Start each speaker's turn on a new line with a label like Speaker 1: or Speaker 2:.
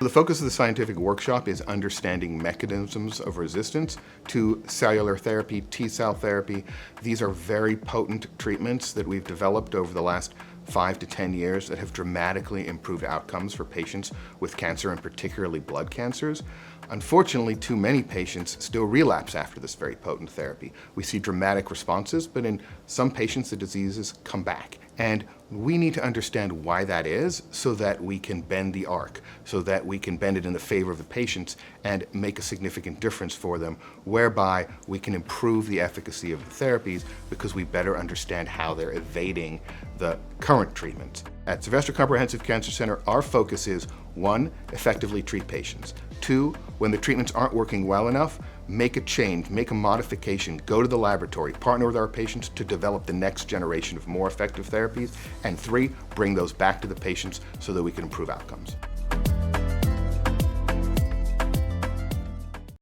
Speaker 1: The focus of the scientific workshop is understanding mechanisms of resistance to cellular therapy, T-cell therapy. These are very potent treatments that we've developed over the last 5 to 10 years that have dramatically improved outcomes for patients with cancer, and particularly blood cancers. Unfortunately, too many patients still relapse after this very potent therapy. We see dramatic responses, but in some patients the diseases come back. And we need to understand why that is so that we can bend the arc, so that we can bend it in the favor of the patients and make a significant difference for them, whereby we can improve the efficacy of the therapies because we better understand how they're evading the current treatments. At Sylvester Comprehensive Cancer Center, our focus is 1, effectively treat patients. 2, when the treatments aren't working well enough, make a change, make a modification, go to the laboratory, partner with our patients to develop the next generation of more effective therapies. And 3, bring those back to the patients so that we can improve outcomes.